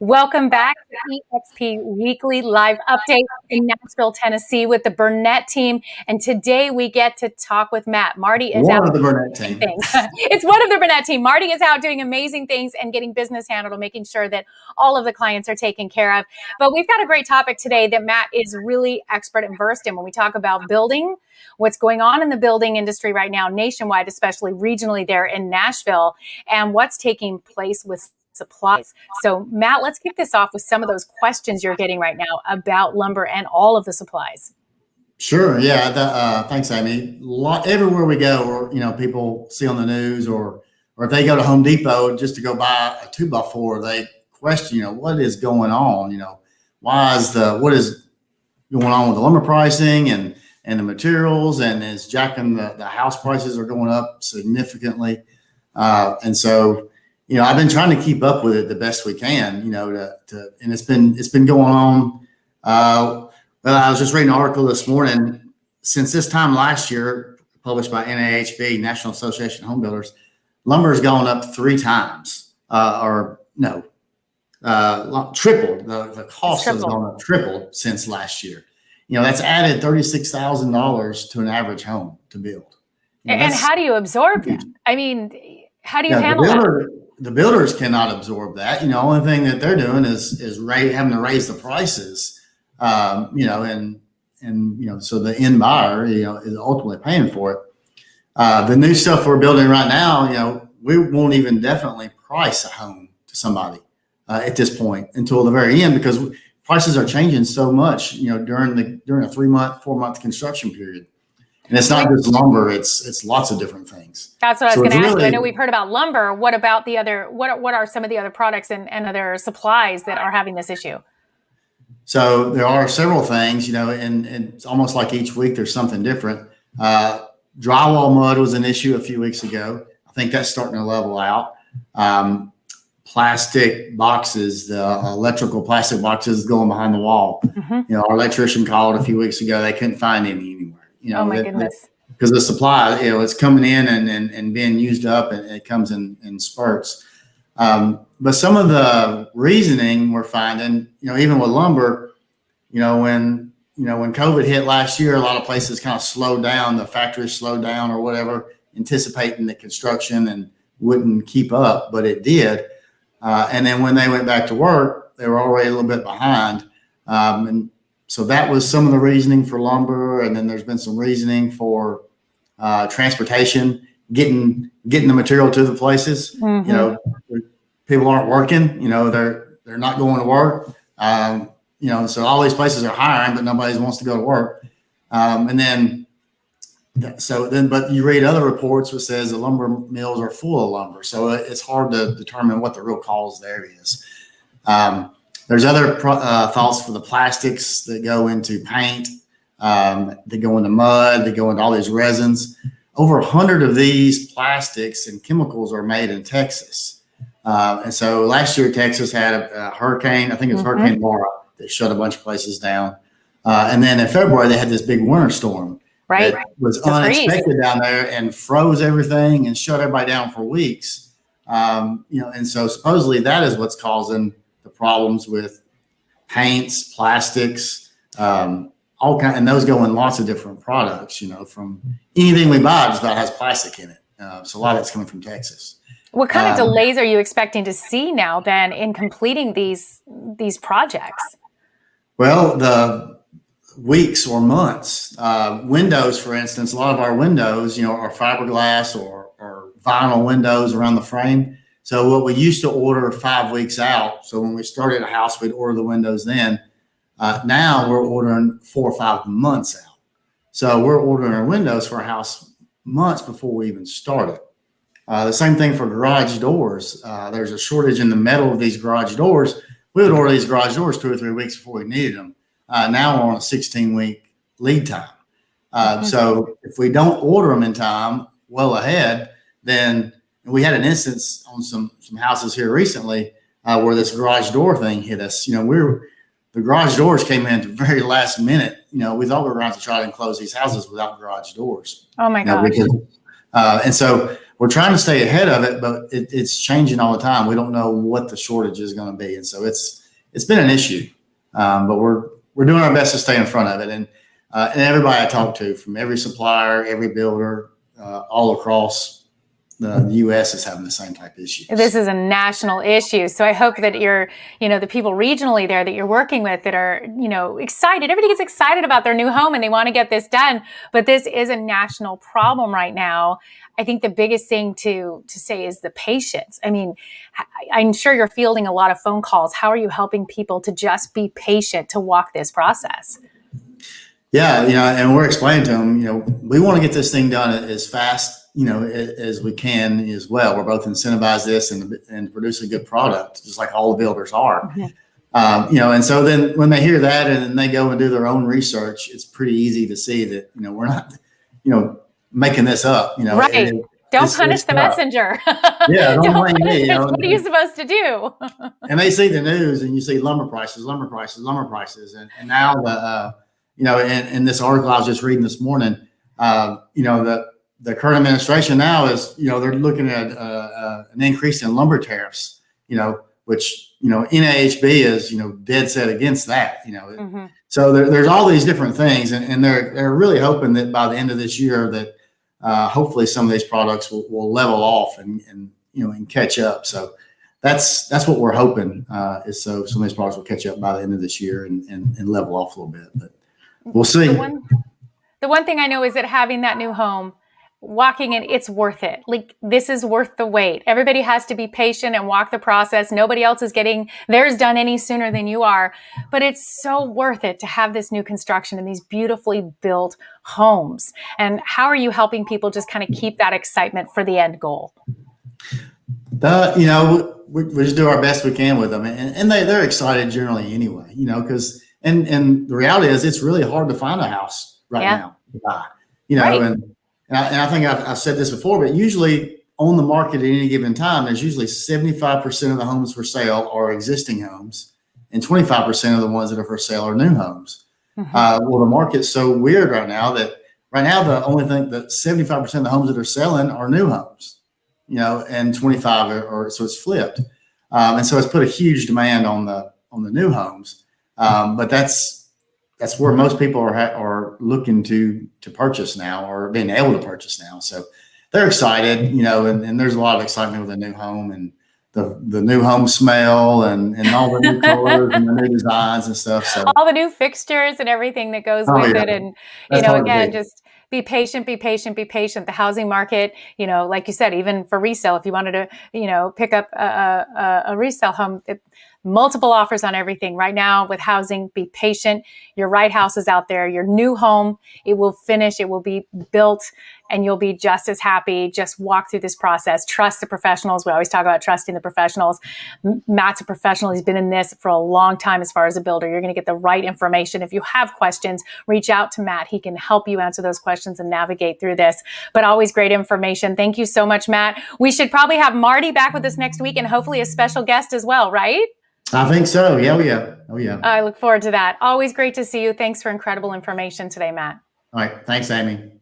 Welcome back to eXp Weekly Live Update in Nashville, Tennessee with the Burnett team. And today we get to talk with Matt. Marty is out of the Burnett team. It's one of the Burnett team. Marty is out doing amazing things and getting business handled, making sure that all of the clients are taken care of. But we've got a great topic today that Matt is really expert and versed in when we talk about building, what's going on in the building industry right now, nationwide, especially regionally there in Nashville, and what's taking place with supplies. So Matt, let's kick this off with some of those questions you're getting right now about lumber and all of the supplies. Sure. Yeah. Thanks, Amy. Everywhere we go, or people see on the news, or if they go to Home Depot just to go buy a 2x4, they question, what is going on? What is going on with the lumber pricing and the materials, and is jacking the house prices are going up significantly, and so. I've been trying to keep up with it the best we can, and it's been going on. Well, I was just reading an article this morning. Since this time last year, published by NAHB, National Association of Home Builders, lumber has gone up 3 times, tripled. The cost has gone up tripled since last year. That's added $36,000 to an average home to build. And how do you absorb that? I mean, how do you handle that? The builders cannot absorb that. The only thing that they're doing is having to raise the prices, so the end buyer, is ultimately paying for it. The new stuff we're building right now, we won't even definitely price a home to somebody at this point until the very end, because prices are changing so much, during a 3-month, 4-month construction period. And it's not just lumber; it's lots of different things. That's what I was going to ask you. I know we've heard about lumber. What about the other? What are some of the other products and other supplies that are having this issue? So there are several things, and it's almost like each week there's something different. Drywall mud was an issue a few weeks ago. I think that's starting to level out. Plastic boxes, the electrical plastic boxes going behind the wall. Mm-hmm. Our electrician called a few weeks ago. They couldn't find any anywhere. Oh my goodness! Because the supply, it's coming in and being used up, and it comes in spurts. But some of the reasoning we're finding, even with lumber, when COVID hit last year, a lot of places kind of slowed down. The factories slowed down or whatever, anticipating the construction, and wouldn't keep up, but it did. And then when they went back to work, they were already a little bit behind. And so that was some of the reasoning for lumber. And then there's been some reasoning for transportation, getting the material to the places. Mm-hmm. People aren't working, they're not going to work. So all these places are hiring, but nobody wants to go to work. But you read other reports which says the lumber mills are full of lumber. So it's hard to determine what the real cause there is. There's other thoughts for the plastics that go into paint, that go into mud, that go into all these resins. Over 100 of these plastics and chemicals are made in Texas. And so last year, Texas had a hurricane, I think it was mm-hmm. Hurricane Laura, that shut a bunch of places down. And then in February, they had this big winter storm. Right. That was unexpected down there and froze everything and shut everybody down for weeks. And so supposedly that is what's causing the problems with paints, plastics, all kind, and those go in lots of different products. From anything we buy, just about has plastic in it. So a lot of that's coming from Texas. What kind of delays are you expecting to see now then in completing these projects? Well, the weeks or months. Windows, for instance, a lot of our windows, are fiberglass or vinyl windows around the frame. So what we used to order 5 weeks out. So when we started a house, we'd order the windows then. Now we're ordering 4 or 5 months out. So we're ordering our windows for a house months before we even start it. The same thing for garage doors. There's a shortage in the metal of these garage doors. We would order these garage doors 2 or 3 weeks before we needed them. Now we're on a 16-week lead time. So if we don't order them in time, well ahead, then we had an instance on some houses here recently where this garage door thing hit us. The garage doors came in at the very last minute. We thought we were going to try to close these houses without garage doors. Oh my gosh. And so we're trying to stay ahead of it, but it's changing all the time. We don't know what the shortage is going to be, and so it's been an issue. But we're doing our best to stay in front of it, and everybody I talk to, from every supplier, every builder, all across the U.S. is having the same type of issue. This is a national issue. So I hope that the people regionally there that you're working with that are, excited. Everybody gets excited about their new home and they want to get this done. But this is a national problem right now. I think the biggest thing to say is the patience. I mean, I'm sure you're fielding a lot of phone calls. How are you helping people to just be patient to walk this process? Yeah, and we're explaining to them, we want to get this thing done as fast, as we can as well. We're both incentivized this and produce a good product, just like all the builders are. Mm-hmm. And so then when they hear that and then they go and do their own research, it's pretty easy to see that, we're not, making this up, Right. Don't punish the messenger. Yeah, don't blame me. What are you supposed to do? And they see the news and you see lumber prices, and now in this article I was just reading this morning, the current administration now is, they're looking at an increase in lumber tariffs, which, NAHB is, dead set against that, Mm-hmm. So there's all these different things, and they're really hoping that by the end of this year that hopefully some of these products will level off and catch up. So that's what we're hoping, is so some of these products will catch up by the end of this year and level off a little bit, but we'll see. The one thing I know is that having that new home, walking in, it's worth it. Like, this is worth the wait. Everybody has to be patient and walk the process. Nobody else is getting theirs done any sooner than you are, but it's so worth it to have this new construction and these beautifully built homes. And how are you helping people just kind of keep that excitement for the end goal? We just do our best we can with them, and they're excited generally anyway, because and the reality is it's really hard to find a house right now to buy, right. And I think I've said this before, but usually on the market at any given time, there's usually 75% of the homes for sale are existing homes, and 25% of the ones that are for sale are new homes. Mm-hmm. Well, the market's so weird right now that the only thing that 75% of the homes that are selling are new homes, and 25 or so it's flipped. And so it's put a huge demand on the new homes. But that's where most people are looking to purchase now, or being able to purchase now. So they're excited, and there's a lot of excitement with the new home and the new home smell and all the new colors and the new designs and stuff. So all the new fixtures and everything that goes with it. And, again, just be patient, be patient, be patient. The housing market, like you said, even for resale, if you wanted to, pick up a resale home, multiple offers on everything right now with housing. Be patient. Your right house is out there. Your new home, it will finish. It will be built, and you'll be just as happy. Just walk through this process. Trust the professionals. We always talk about trusting the professionals. Matt's a professional. He's been in this for a long time as far as a builder. You're going to get the right information. If you have questions, reach out to Matt. He can help you answer those questions and navigate through this. But always great information. Thank you so much, Matt. We should probably have Marty back with us next week, and hopefully a special guest as well, right? I think so. Yeah. Oh, yeah. I look forward to that. Always great to see you. Thanks for incredible information today, Matt. All right. Thanks, Amy.